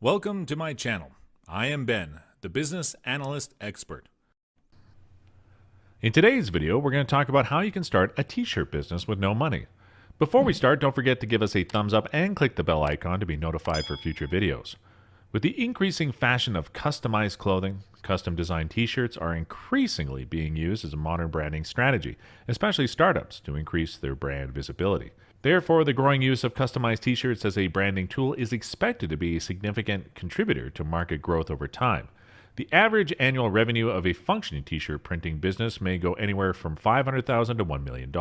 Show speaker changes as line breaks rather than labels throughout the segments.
Welcome to my channel. I am Ben, the business analyst expert. In today's video, we're going to talk about how you can start a t-shirt business with no money. Before we start, don't forget to give us a thumbs up and click the bell icon to be notified for future videos. With the increasing fashion of customized clothing, custom designed t-shirts are increasingly being used as a modern branding strategy, especially startups, to increase their brand visibility. Therefore, the growing use of customized t-shirts as a branding tool is expected to be a significant contributor to market growth over time. The average annual revenue of a functioning t-shirt printing business may go anywhere from $500,000 to $1 million.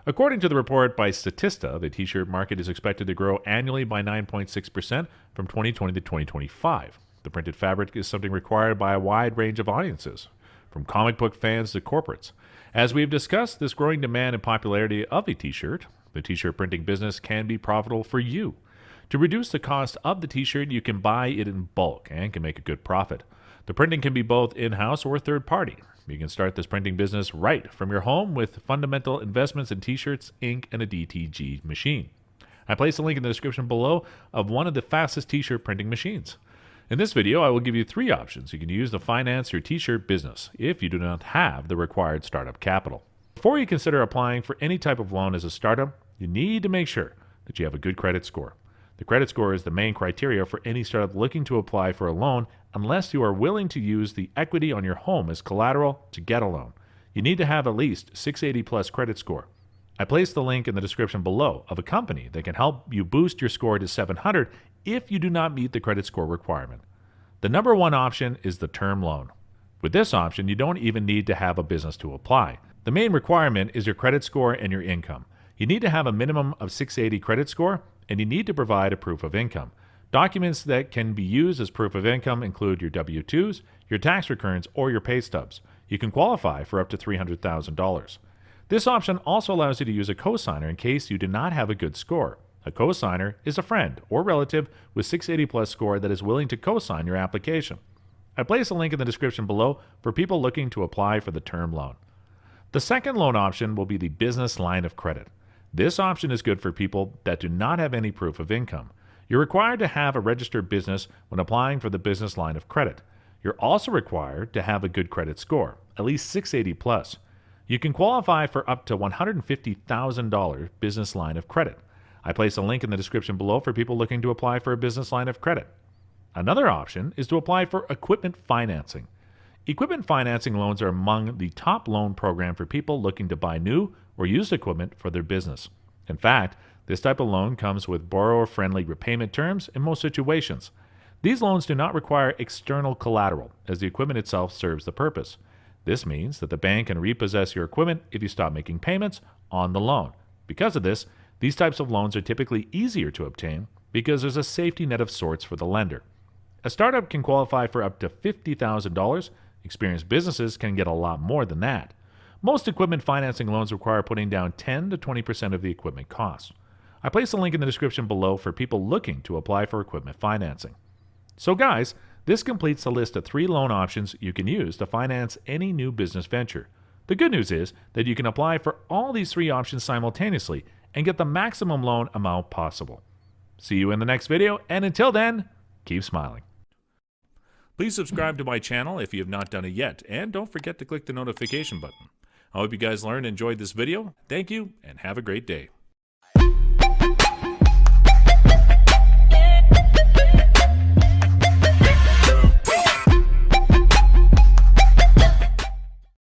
According to the report by Statista, the t-shirt market is expected to grow annually by 9.6% from 2020 to 2025. The printed fabric is something required by a wide range of audiences, from comic book fans to corporates. As we've discussed this growing demand and popularity of a t-shirt, the t-shirt printing business can be profitable for you. To reduce the cost of the t-shirt, you can buy it in bulk and can make a good profit. The printing can be both in-house or third-party. You can start this printing business right from your home with fundamental investments in t-shirts, ink, and a DTG machine. I place a link in the description below of one of the fastest t-shirt printing machines. In this video, I will give you 3 options you can use to finance your t-shirt business if you do not have the required startup capital. Before you consider applying for any type of loan as a startup, you need to make sure that you have a good credit score. The credit score is the main criteria for any startup looking to apply for a loan unless you are willing to use the equity on your home as collateral to get a loan. You need to have at least 680 plus credit score. I placed the link in the description below of a company that can help you boost your score to 700 if you do not meet the credit score requirement. The number 1 option is the term loan. With this option, you don't even need to have a business to apply. The main requirement is your credit score and your income. You need to have a minimum of 680 credit score, and you need to provide a proof of income. Documents that can be used as proof of income include your W-2s, your tax returns, or your pay stubs. You can qualify for up to $300,000. This option also allows you to use a cosigner in case you do not have a good score. A cosigner is a friend or relative with 680 plus score that is willing to cosign your application. I place a link in the description below for people looking to apply for the term loan. The second loan option will be the business line of credit. This option is good for people that do not have any proof of income. You're required to have a registered business when applying for the business line of credit. You're also required to have a good credit score, at least 680 plus. You can qualify for up to $150,000 business line of credit. I place a link in the description below for people looking to apply for a business line of credit. Another option is to apply for equipment financing. Equipment financing loans are among the top loan program for people looking to buy new or used equipment for their business. In fact, this type of loan comes with borrower-friendly repayment terms in most situations. These loans do not require external collateral, as the equipment itself serves the purpose. This means that the bank can repossess your equipment if you stop making payments on the loan. Because of this, these types of loans are typically easier to obtain because there's a safety net of sorts for the lender. A startup can qualify for up to $50,000. Experienced businesses can get a lot more than that. Most equipment financing loans require putting down 10 to 20% of the equipment cost. I place a link in the description below for people looking to apply for equipment financing. So guys, this completes the list of 3 loan options you can use to finance any new business venture. The good news is that you can apply for all these 3 options simultaneously and get the maximum loan amount possible. See you in the next video, and until then, keep smiling. Please subscribe to my channel if you have not done it yet, and don't forget to click the notification button. I hope you guys learned and enjoyed this video. Thank you, and have a great day.